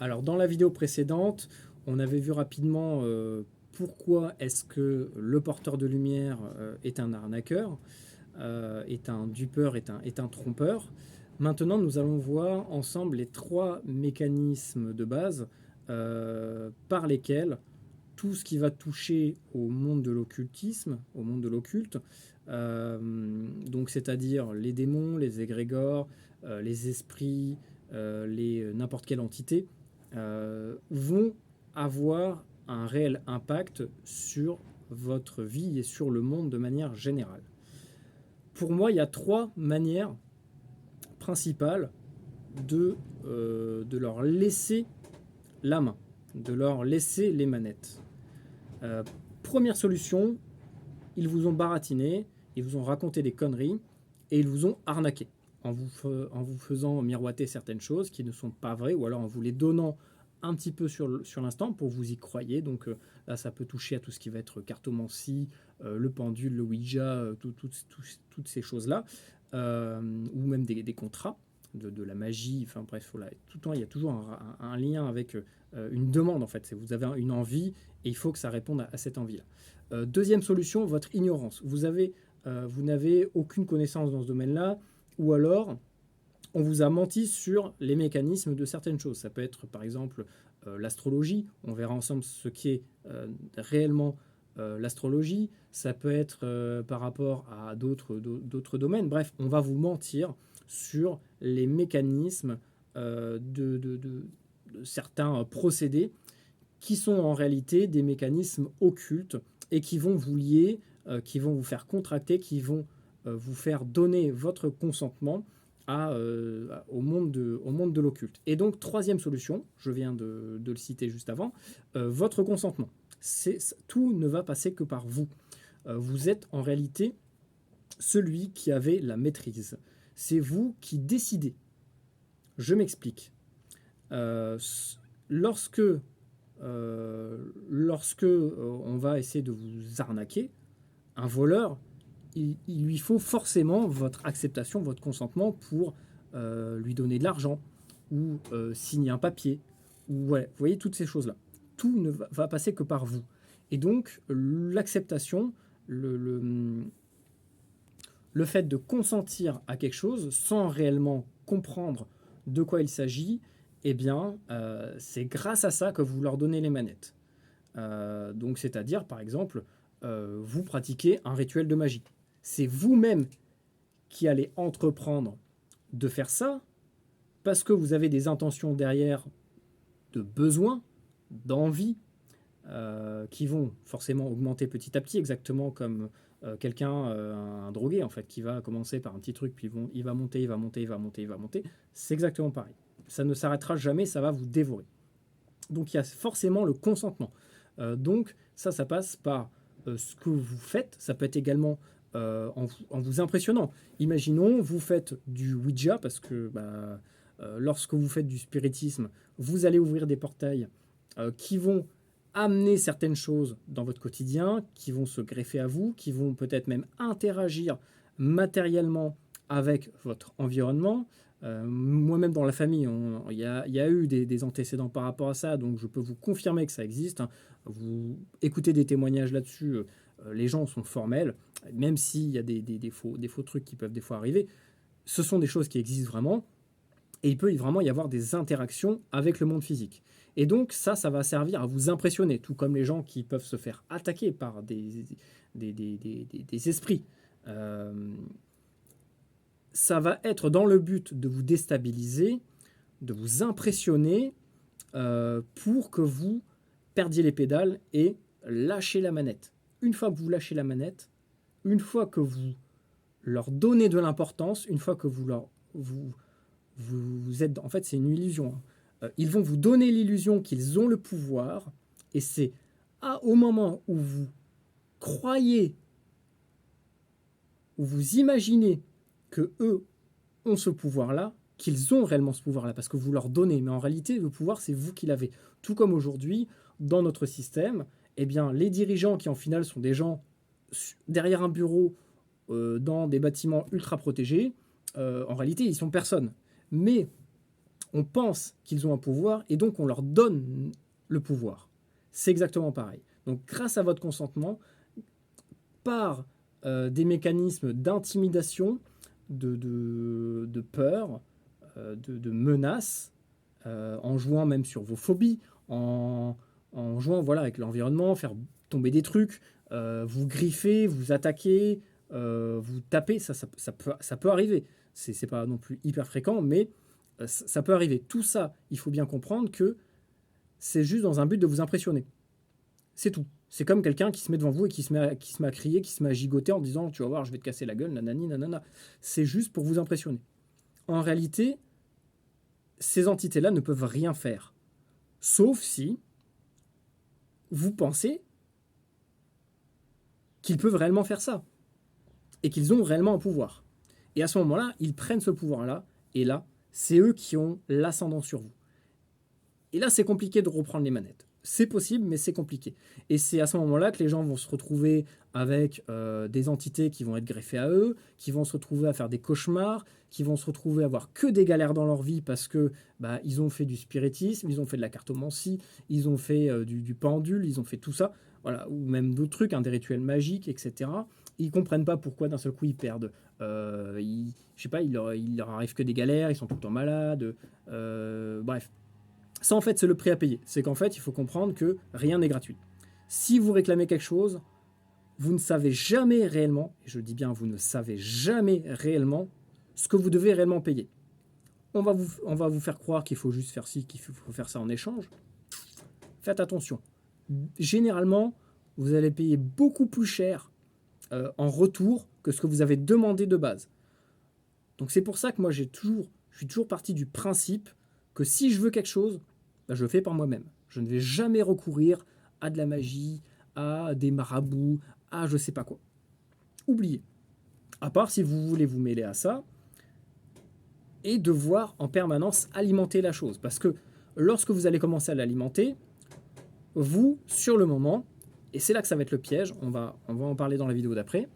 Alors, dans la vidéo précédente, on avait vu rapidement pourquoi est-ce que le porteur de lumière est un arnaqueur, est un dupeur, est un trompeur. Maintenant, nous allons voir ensemble les trois mécanismes de base par lesquels tout ce qui va toucher au monde de l'occultisme, au monde de l'occulte, donc c'est-à-dire les démons, les égrégores, les esprits, n'importe quelle entité, vont avoir un réel impact sur votre vie et sur le monde de manière générale. Pour moi, il y a trois manières principales de leur laisser la main, de leur laisser les manettes. Euh, Première solution, ils vous ont baratiné, ils vous ont raconté des conneries et ils vous ont arnaqué en vous faisant miroiter certaines choses qui ne sont pas vraies ou alors en vous les donnant un petit peu sur l'instant pour que vous y croyez. Donc là, ça peut toucher à tout ce qui va être cartomancie, le pendule, le Ouija, toutes ces choses-là, ou même des contrats. De la magie, enfin bref, voilà, tout le temps, il y a toujours un lien avec une demande en fait. Vous avez une envie et il faut que ça réponde à cette envie-là. Deuxième solution, votre ignorance. Vous n'avez aucune connaissance dans ce domaine-là, ou alors on vous a menti sur les mécanismes de certaines choses. Ça peut être par exemple l'astrologie. On verra ensemble ce qu'est réellement l'astrologie. Ça peut être par rapport à d'autres domaines. Bref, on va vous mentir sur les mécanismes de certains procédés qui sont en réalité des mécanismes occultes et qui vont vous lier, qui vont vous faire contracter, qui vont vous faire donner votre consentement au monde de l'occulte. Et donc, troisième solution, je viens de le citer juste avant, votre consentement. Tout ne va passer que par vous. Vous êtes en réalité celui qui avait la maîtrise. C'est vous qui décidez. Je m'explique. Euh, lorsque on va essayer de vous arnaquer, un voleur, il lui faut forcément votre acceptation, votre consentement pour lui donner de l'argent ou signer un papier. Ou ouais, vous voyez toutes ces choses-là. Tout ne va passer que par vous. Et donc l'acceptation, le fait de consentir à quelque chose sans réellement comprendre de quoi il s'agit, eh bien, c'est grâce à ça que vous leur donnez les manettes. Donc, c'est-à-dire, par exemple, vous pratiquez un rituel de magie. C'est vous-même qui allez entreprendre de faire ça parce que vous avez des intentions derrière de besoin, d'envie, qui vont forcément augmenter petit à petit, exactement comme un drogué en fait, qui va commencer par un petit truc, puis il va monter, il va monter, il va monter, il va monter. C'est exactement pareil. Ça ne s'arrêtera jamais, ça va vous dévorer. Donc il y a forcément le consentement. Donc ça passe par ce que vous faites. Ça peut être également en vous impressionnant. Imaginons, vous faites du Ouija, parce que lorsque vous faites du spiritisme, vous allez ouvrir des portails qui vont amener certaines choses dans votre quotidien, qui vont se greffer à vous, qui vont peut-être même interagir matériellement avec votre environnement. Moi-même dans la famille, il y a eu des antécédents par rapport à ça, donc je peux vous confirmer que ça existe. Vous écoutez des témoignages là-dessus, les gens sont formels, même s'il y a des faux trucs qui peuvent des fois arriver. Ce sont des choses qui existent vraiment, et il peut vraiment y avoir des interactions avec le monde physique. Et donc ça va servir à vous impressionner, tout comme les gens qui peuvent se faire attaquer par des esprits. Euh, Ça va être dans le but de vous déstabiliser, de vous impressionner, pour que vous perdiez les pédales et lâchez la manette. Une fois que vous lâchez la manette, une fois que vous leur donnez de l'importance, une fois que vous êtes... En fait, c'est une illusion. Ils vont vous donner l'illusion qu'ils ont le pouvoir, et c'est au moment où vous croyez, où vous imaginez que eux ont ce pouvoir-là, qu'ils ont réellement ce pouvoir-là, parce que vous leur donnez. Mais en réalité, le pouvoir, c'est vous qui l'avez. Tout comme aujourd'hui, dans notre système, eh bien, les dirigeants qui en final sont des gens derrière un bureau, dans des bâtiments ultra protégés, en réalité, ils sont personne. Mais On pense qu'ils ont un pouvoir et donc on leur donne le pouvoir. C'est exactement pareil. Donc grâce à votre consentement, par des mécanismes d'intimidation, de peur, de menace, en jouant même sur vos phobies, en jouant voilà, avec l'environnement, faire tomber des trucs, vous griffer, vous attaquer, vous taper, ça peut arriver. C'est pas non plus hyper fréquent, mais ça peut arriver. Tout ça, il faut bien comprendre que c'est juste dans un but de vous impressionner. C'est tout. C'est comme quelqu'un qui se met devant vous et qui se met à crier, qui se met à gigoter en disant tu vas voir, je vais te casser la gueule, nanani, nanana. C'est juste pour vous impressionner. En réalité, ces entités-là ne peuvent rien faire. Sauf si vous pensez qu'ils peuvent réellement faire ça. Et qu'ils ont réellement un pouvoir. Et à ce moment-là, ils prennent ce pouvoir-là. Et là, c'est eux qui ont l'ascendant sur vous. Et là, c'est compliqué de reprendre les manettes. C'est possible, mais c'est compliqué. Et c'est à ce moment-là que les gens vont se retrouver avec des entités qui vont être greffées à eux, qui vont se retrouver à faire des cauchemars, qui vont se retrouver à avoir que des galères dans leur vie parce que ils ont fait du spiritisme, ils ont fait de la cartomancie, ils ont fait du pendule, ils ont fait tout ça, voilà, ou même d'autres trucs, des rituels magiques, etc. Ils comprennent pas pourquoi d'un seul coup ils perdent. Je sais pas, il leur arrive que des galères, ils sont tout le temps malades. Bref. Ça, en fait, c'est le prix à payer. C'est qu'en fait, il faut comprendre que rien n'est gratuit. Si vous réclamez quelque chose, vous ne savez jamais réellement, et je dis bien, vous ne savez jamais réellement ce que vous devez réellement payer. On va vous faire croire qu'il faut juste faire ci, qu'il faut faire ça en échange. Faites attention. Généralement, vous allez payer beaucoup plus cher en retour que ce que vous avez demandé de base. Donc c'est pour ça que moi, je suis toujours parti du principe que si je veux quelque chose, je le fais par moi-même. Je ne vais jamais recourir à de la magie, à des marabouts, à je sais pas quoi. Oubliez. À part si vous voulez vous mêler à ça et devoir en permanence alimenter la chose. Parce que lorsque vous allez commencer à l'alimenter, vous, sur le moment, et c'est là que ça va être le piège, on va en parler dans la vidéo d'après,